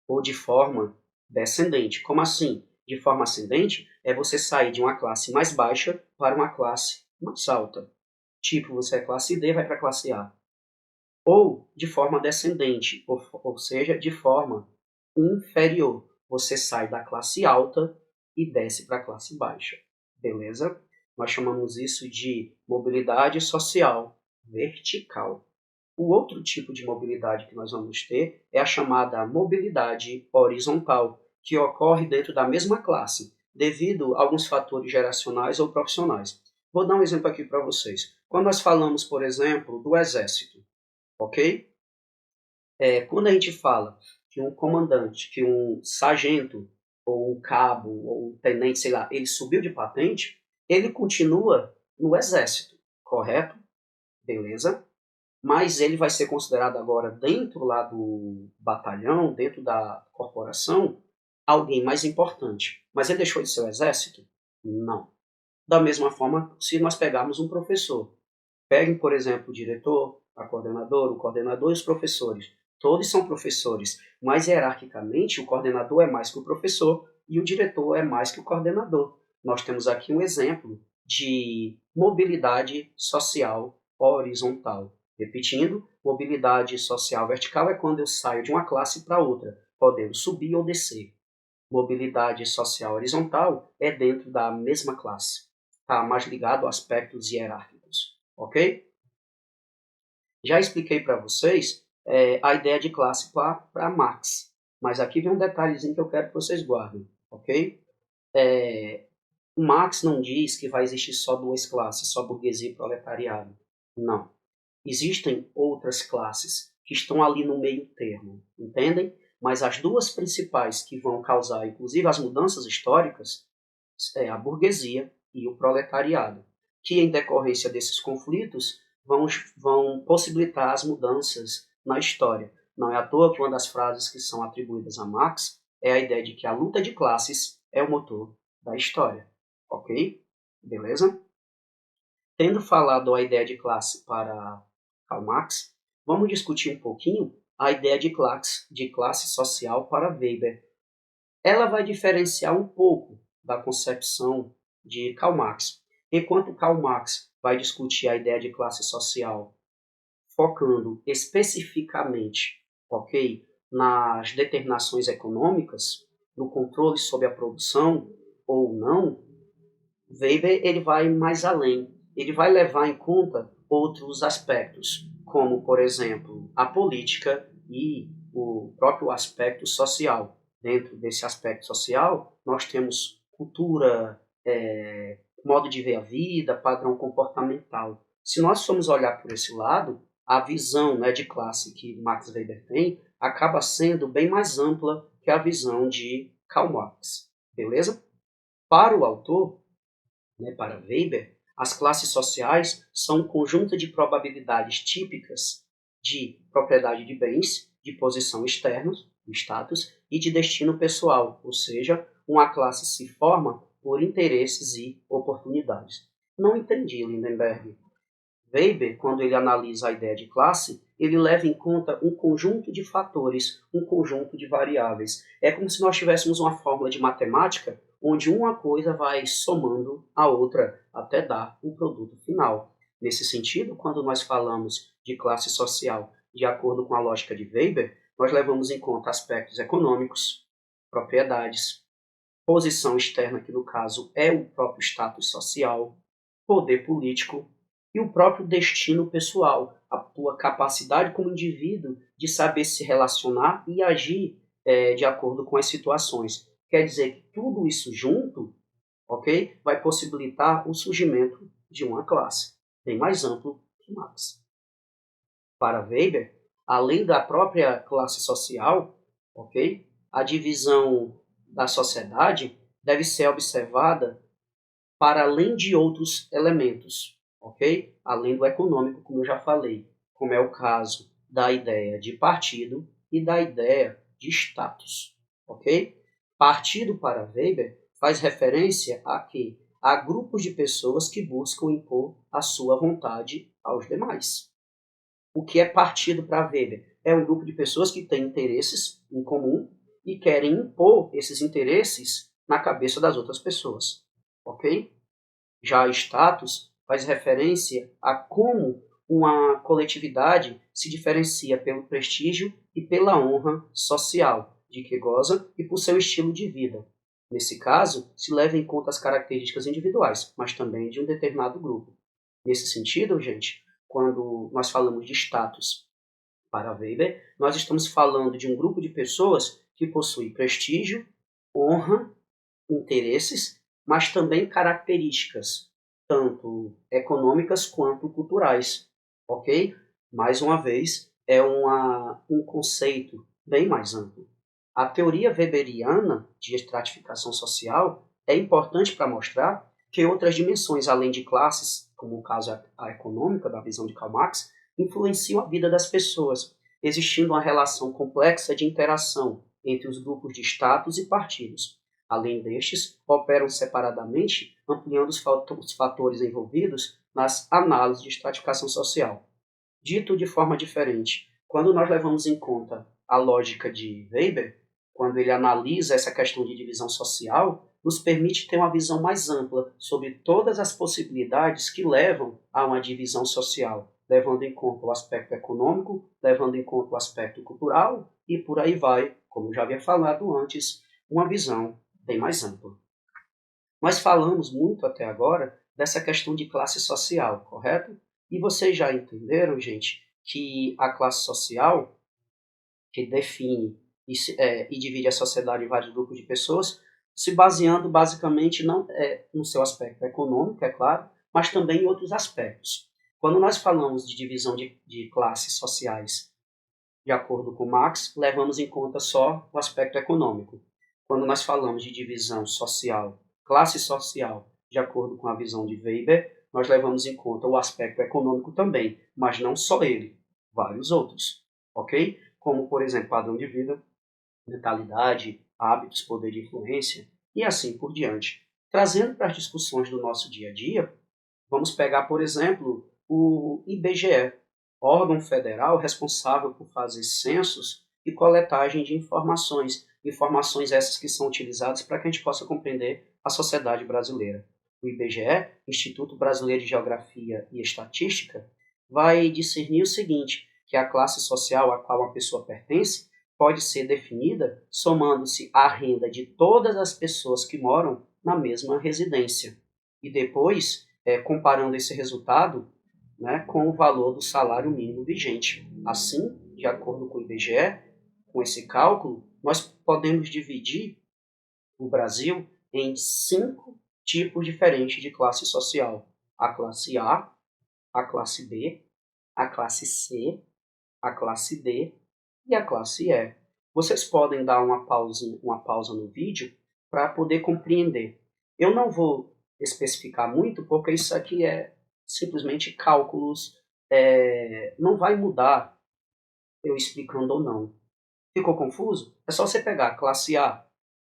Speaker 1: ou de forma descendente. Como assim? De forma ascendente é você sair de uma classe mais baixa para uma classe mais alta. Tipo, você é classe D, vai para a classe A. Ou de forma descendente, ou seja, de forma inferior. Você sai da classe alta e desce para a classe baixa. Beleza? Nós chamamos isso de mobilidade social vertical. O outro tipo de mobilidade que nós vamos ter é a chamada mobilidade horizontal, que ocorre dentro da mesma classe, devido a alguns fatores geracionais ou profissionais. Vou dar um exemplo aqui para vocês. Quando nós falamos, por exemplo, do exército, ok? Quando a gente fala que um comandante, que um sargento, ou um cabo, ou um tenente, sei lá, ele subiu de patente, ele continua no exército, correto? Beleza? Mas ele vai ser considerado agora, dentro lá do batalhão, dentro da corporação, alguém mais importante. Mas ele deixou de ser o exército? Não. Da mesma forma, se nós pegarmos um professor, peguem, por exemplo, o diretor, o coordenador e os professores. Todos são professores, mas hierarquicamente o coordenador é mais que o professor e o diretor é mais que o coordenador. Nós temos aqui um exemplo de mobilidade social horizontal. Repetindo, mobilidade social vertical é quando eu saio de uma classe para outra, podendo subir ou descer. Mobilidade social horizontal é dentro da mesma classe. Está mais ligado a aspectos hierárquicos. Ok? Já expliquei para vocês a ideia de classe para Marx, mas aqui vem um detalhezinho que eu quero que vocês guardem, ok? Marx não diz que vai existir só duas classes, só burguesia e proletariado. Não. Existem outras classes que estão ali no meio termo, entendem? mas as duas principais que vão causar, inclusive, as mudanças históricas é a burguesia e o proletariado, que, em decorrência desses conflitos, vão possibilitar as mudanças na história. Não é à toa que uma das frases que são atribuídas a Marx é a ideia de que a luta de classes é o motor da história. Ok? Beleza? Tendo falado a ideia de classe para Karl Marx, vamos discutir um pouquinho a ideia de classe social para Weber. Ela vai diferenciar um pouco da concepção de Karl Marx. Enquanto Karl Marx vai discutir a ideia de classe social focando especificamente, ok, nas determinações econômicas, no controle sobre a produção ou não, Weber ele vai mais além. Ele vai levar em conta outros aspectos, como, por exemplo, a política e o próprio aspecto social. Dentro desse aspecto social, nós temos cultura, modo de ver a vida, padrão comportamental. Se nós formos olhar por esse lado, a visão, né, de classe que Max Weber tem acaba sendo bem mais ampla que a visão de Karl Marx. Beleza? Para o autor, né, para Weber, as classes sociais são um conjunto de probabilidades típicas de propriedade de bens, de posição externa, status, e de destino pessoal, ou seja, uma classe se forma por interesses e oportunidades. Não entendi, Lindenberg. Weber, quando ele analisa a ideia de classe, ele leva em conta um conjunto de fatores, um conjunto de variáveis. É como se nós tivéssemos uma fórmula de matemática onde uma coisa vai somando a outra até dar um produto final. Nesse sentido, quando nós falamos de classe social de acordo com a lógica de Weber, nós levamos em conta aspectos econômicos, propriedades, posição externa, que no caso é o próprio status social, poder político, e o próprio destino pessoal, a tua capacidade como indivíduo de saber se relacionar e agir de acordo com as situações. Quer dizer que tudo isso junto, ok, vai possibilitar o surgimento de uma classe, bem mais amplo que Marx. Para Weber, além da própria classe social, ok, a divisão da sociedade deve ser observada para além de outros elementos, ok? Além do econômico, como eu já falei, como é o caso da ideia de partido e da ideia de status, ok? Partido para Weber faz referência a que há grupos de pessoas que buscam impor a sua vontade aos demais. O que é partido para Weber? É um grupo de pessoas que têm interesses em comum e querem impor esses interesses na cabeça das outras pessoas, ok? Já status faz referência a como uma coletividade se diferencia pelo prestígio e pela honra social de que goza e por seu estilo de vida. Nesse caso, se leva em conta as características individuais, mas também de um determinado grupo. Nesse sentido, gente, quando nós falamos de status para Weber, nós estamos falando de um grupo de pessoas que possui prestígio, honra, interesses, mas também características, tanto econômicas quanto culturais, ok? Mais uma vez, é um conceito bem mais amplo. A teoria weberiana de estratificação social é importante para mostrar que outras dimensões, além de classes, como o caso a econômica, da visão de Karl Marx, influenciam a vida das pessoas, existindo uma relação complexa de interação entre os grupos de status e partidos. Além destes, operam separadamente, ampliando os fatores envolvidos nas análises de estratificação social. Dito de forma diferente, quando nós levamos em conta a lógica de Weber, quando ele analisa essa questão de divisão social, nos permite ter uma visão mais ampla sobre todas as possibilidades que levam a uma divisão social, levando em conta o aspecto econômico, levando em conta o aspecto cultural e por aí vai, como eu já havia falado antes, uma visão bem mais ampla. Nós falamos muito até agora dessa questão de classe social, correto? E vocês já entenderam, gente, que a classe social, que define e divide a sociedade em vários grupos de pessoas, se baseando basicamente não no seu aspecto econômico, é claro, mas também em outros aspectos. Quando nós falamos de divisão de classes sociais de acordo com Marx, levamos em conta só o aspecto econômico. Quando nós falamos de divisão social, classe social, de acordo com a visão de Weber, nós levamos em conta o aspecto econômico também, mas não só ele, vários outros, ok? Como, por exemplo, padrão de vida, mentalidade, hábitos, poder de influência e assim por diante. Trazendo para as discussões do nosso dia a dia, vamos pegar, por exemplo, o IBGE, órgão federal responsável por fazer censos e coletagem de informações, informações essas que são utilizadas para que a gente possa compreender a sociedade brasileira. O IBGE, Instituto Brasileiro de Geografia e Estatística, vai discernir o seguinte, que a classe social a qual uma pessoa pertence pode ser definida somando-se à renda de todas as pessoas que moram na mesma residência. E depois, comparando esse resultado, né, com o valor do salário mínimo vigente. Assim, de acordo com o IBGE, com esse cálculo, nós podemos dividir o Brasil em 5 tipos diferentes de classe social. A classe a classe B, a classe C, a classe D e a classe E. Vocês podem dar uma pausa no vídeo para poder compreender. Eu não vou especificar muito, porque isso aqui é simplesmente cálculos, não vai mudar eu explicando ou não. Ficou confuso? É só você pegar a classe A.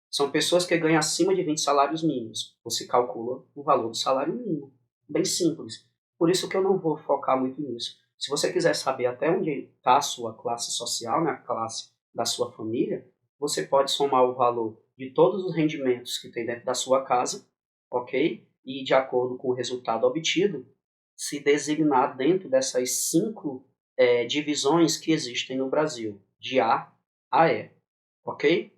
Speaker 1: São pessoas que ganham acima de 20 salários mínimos. Você calcula o valor do salário mínimo. Bem simples. Por isso que eu não vou focar muito nisso. Se você quiser saber até onde está a sua classe social, né, a classe da sua família, você pode somar o valor de todos os rendimentos que tem dentro da sua casa, ok? E de acordo com o resultado obtido, se designar dentro dessas 5 divisões que existem no Brasil, de A a E, ok?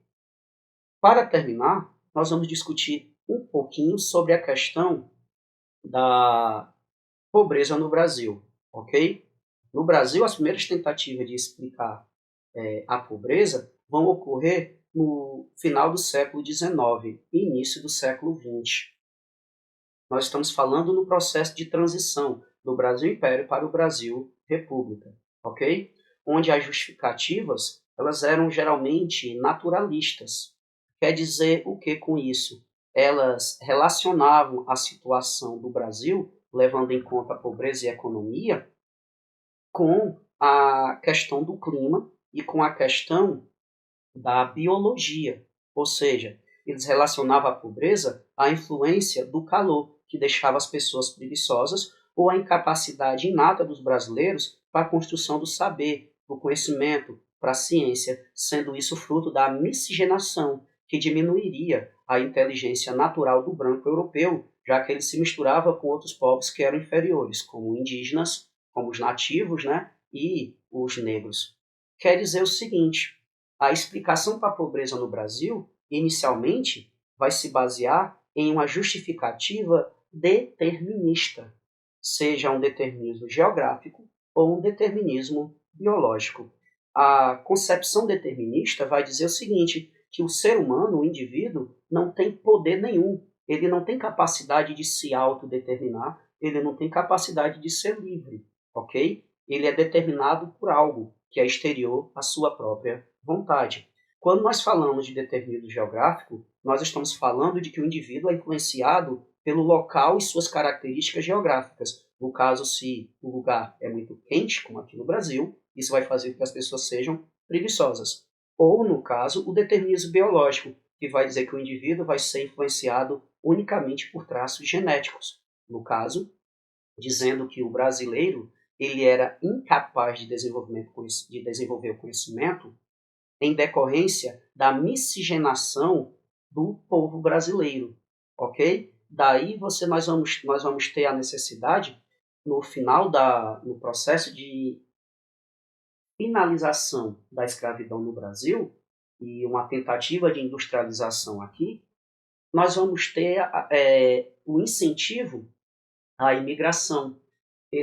Speaker 1: Para terminar, nós vamos discutir um pouquinho sobre a questão da pobreza no Brasil, ok? No Brasil, as primeiras tentativas de explicar a pobreza vão ocorrer no final do século XIX e início do século XX. Nós estamos falando no processo de transição do Brasil Império para o Brasil República, ok? Onde as justificativas elas eram geralmente naturalistas. Quer dizer o que com isso? Elas relacionavam a situação do Brasil, levando em conta a pobreza e a economia, com a questão do clima e com a questão da biologia. Ou seja, eles relacionavam a pobreza à influência do calor, que deixava as pessoas preguiçosas, ou à incapacidade inata dos brasileiros para a construção do saber, do conhecimento, para a ciência, sendo isso fruto da miscigenação, que diminuiria a inteligência natural do branco europeu, já que ele se misturava com outros povos que eram inferiores, como indígenas, como os nativos, né, e os negros. Quer dizer o seguinte, a explicação para a pobreza no Brasil, inicialmente, vai se basear em uma justificativa determinista, seja um determinismo geográfico ou um determinismo biológico. A concepção determinista vai dizer o seguinte, que o ser humano, o indivíduo, não tem poder nenhum, ele não tem capacidade de se autodeterminar, ele não tem capacidade de ser livre, ok? Ele é determinado por algo que é exterior à sua própria vontade. Quando nós falamos de determinismo geográfico, nós estamos falando de que o indivíduo é influenciado pelo local e suas características geográficas. No caso, se o lugar é muito quente, como aqui no Brasil, isso vai fazer com que as pessoas sejam preguiçosas. Ou, no caso, o determinismo biológico, que vai dizer que o indivíduo vai ser influenciado unicamente por traços genéticos. No caso, dizendo que o brasileiro ele era incapaz de desenvolver o conhecimento em decorrência da miscigenação do povo brasileiro, ok? Daí nós vamos ter a necessidade, no final no processo de finalização da escravidão no Brasil e uma tentativa de industrialização aqui, nós vamos ter o incentivo à imigração,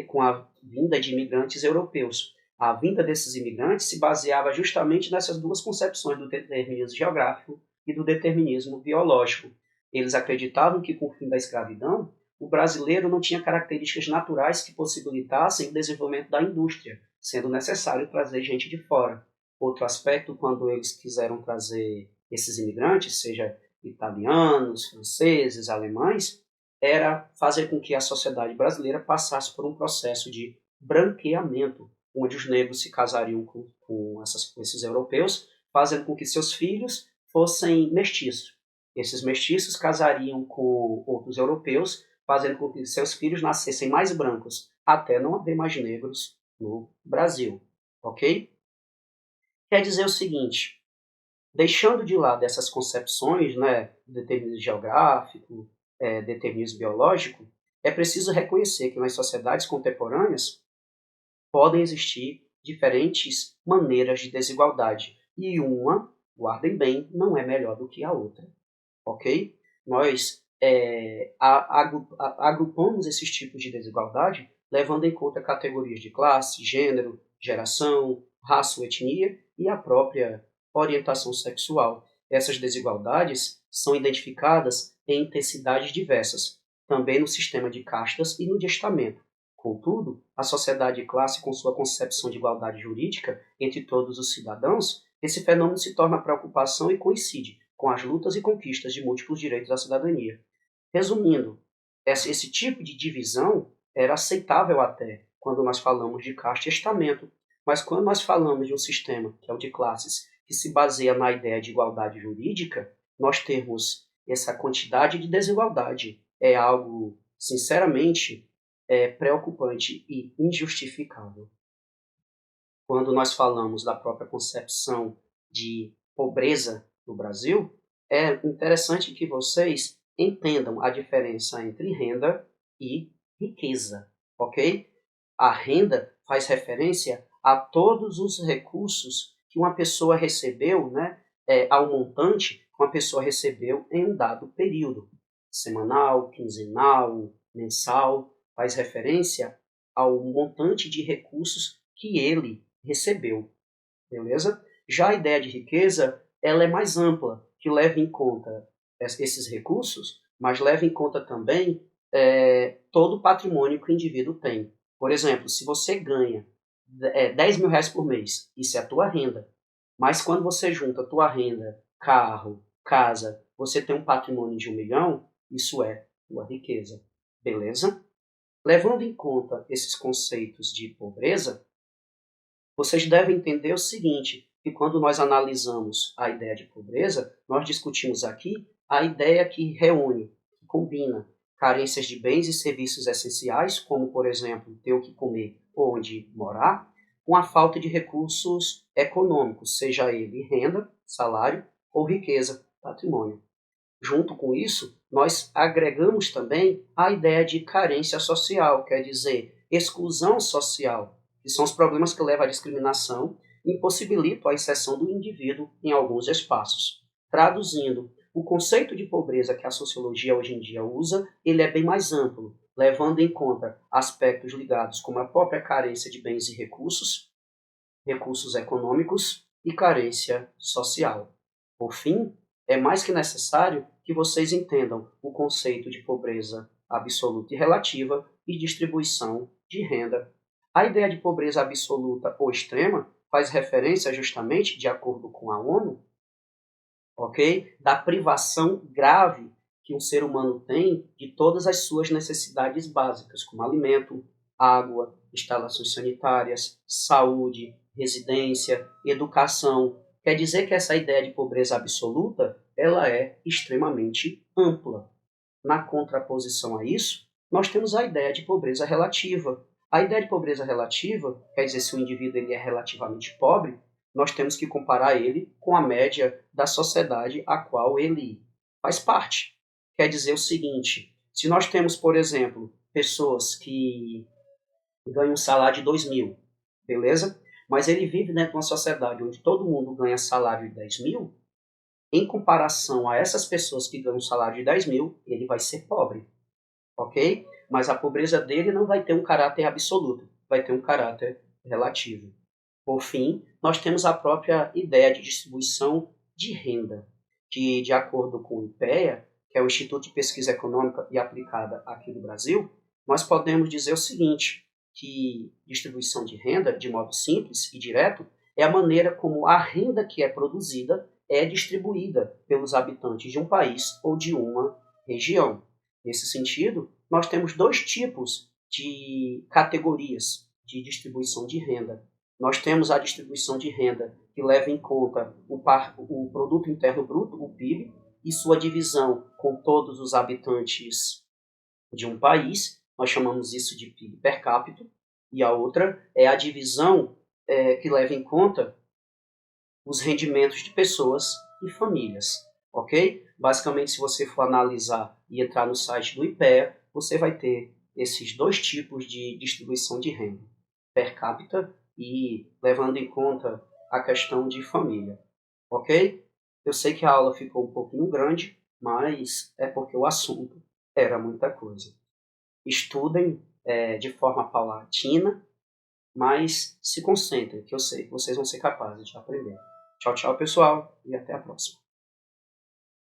Speaker 1: com a vinda de imigrantes europeus. A vinda desses imigrantes se baseava justamente nessas duas concepções do determinismo geográfico e do determinismo biológico. Eles acreditavam que, com o fim da escravidão, o brasileiro não tinha características naturais que possibilitassem o desenvolvimento da indústria. sendo necessário trazer gente de fora. Outro aspecto, quando eles quiseram trazer esses imigrantes, seja italianos, franceses, alemães, era fazer com que a sociedade brasileira passasse por um processo de branqueamento, onde os negros se casariam com esses europeus, fazendo com que seus filhos fossem mestiços. Esses mestiços casariam com outros europeus, fazendo com que seus filhos nascessem mais brancos, até não haver mais negros no Brasil. Ok? Quer dizer o seguinte, deixando de lado essas concepções, né, determinismo geográfico, determinismo biológico, é preciso reconhecer que nas sociedades contemporâneas podem existir diferentes maneiras de desigualdade. E uma, guardem bem, não é melhor do que a outra. Ok? Nós agrupamos esses tipos de desigualdade levando em conta categorias de classe, gênero, geração, raça ou etnia e a própria orientação sexual. Essas desigualdades são identificadas em intensidades diversas, também no sistema de castas e no de estamento. Contudo, a sociedade de classe, com sua concepção de igualdade jurídica entre todos os cidadãos, esse fenômeno se torna preocupação e coincide com as lutas e conquistas de múltiplos direitos à cidadania. Resumindo, esse tipo de divisão era aceitável até quando nós falamos de casta e estamento, mas quando nós falamos de um sistema, que é o de classes, que se baseia na ideia de igualdade jurídica, nós termos essa quantidade de desigualdade. É algo, sinceramente, preocupante e injustificável. Quando nós falamos da própria concepção de pobreza no Brasil, é interessante que vocês entendam a diferença entre renda e riqueza, ok? A renda faz referência a todos os recursos que uma pessoa recebeu, né, ao montante que uma pessoa recebeu em um dado período, semanal, quinzenal, mensal, faz referência ao montante de recursos que ele recebeu, beleza? Já a ideia de riqueza, ela é mais ampla, que leva em conta esses recursos, mas leva em conta também todo o patrimônio que o indivíduo tem. Por exemplo, se você ganha 10 mil reais por mês, isso é a tua renda. Mas quando você junta a tua renda, carro, casa, você tem um patrimônio de 1 milhão, isso é tua riqueza. Beleza? Levando em conta esses conceitos de pobreza, vocês devem entender o seguinte, que quando nós analisamos a ideia de pobreza, nós discutimos aqui a ideia que reúne, que combina carências de bens e serviços essenciais, como, por exemplo, ter o que comer ou onde morar, com a falta de recursos econômicos, seja ele renda, salário ou riqueza, patrimônio. Junto com isso, nós agregamos também a ideia de carência social, quer dizer, exclusão social, que são os problemas que levam à discriminação e impossibilitam a inserção do indivíduo em alguns espaços. Traduzindo, o conceito de pobreza que a sociologia hoje em dia usa, ele é bem mais amplo, levando em conta aspectos ligados como a própria carência de bens e recursos, recursos econômicos e carência social. Por fim, é mais que necessário que vocês entendam o conceito de pobreza absoluta e relativa e distribuição de renda. A ideia de pobreza absoluta ou extrema faz referência justamente, de acordo com a ONU, ok, da privação grave que um ser humano tem de todas as suas necessidades básicas, como alimento, água, instalações sanitárias, saúde, residência, educação. Quer dizer que essa ideia de pobreza absoluta, ela é extremamente ampla. Na contraposição a isso, nós temos a ideia de pobreza relativa. A ideia de pobreza relativa, quer dizer, se o indivíduo ele é relativamente pobre, nós temos que comparar ele com a média da sociedade a qual ele faz parte. Quer dizer o seguinte, se nós temos, por exemplo, pessoas que ganham um salário de 2 mil, beleza? Mas ele vive dentro de uma sociedade onde todo mundo ganha salário de 10 mil, em comparação a essas pessoas que ganham um salário de 10 mil, ele vai ser pobre, ok? Mas a pobreza dele não vai ter um caráter absoluto, vai ter um caráter relativo. Por fim, nós temos a própria ideia de distribuição de renda, que, de acordo com o IPEA, que é o Instituto de Pesquisa Econômica e Aplicada aqui do Brasil, nós podemos dizer o seguinte, que distribuição de renda, de modo simples e direto, é a maneira como a renda que é produzida é distribuída pelos habitantes de um país ou de uma região. Nesse sentido, nós temos dois tipos de categorias de distribuição de renda. Nós temos a distribuição de renda que leva em conta o Produto Interno Bruto, o PIB, e sua divisão com todos os habitantes de um país. Nós chamamos isso de PIB per capita. E a outra é a divisão que leva em conta os rendimentos de pessoas e famílias, ok? Basicamente, se você for analisar e entrar no site do IPEA, você vai ter esses dois tipos de distribuição de renda, per capita e levando em conta a questão de família, ok? Eu sei que a aula ficou um pouquinho grande, mas é porque o assunto era muita coisa. Estudem de forma paulatina, mas se concentrem, que eu sei que vocês vão ser capazes de aprender. Tchau, tchau, pessoal, e até a próxima.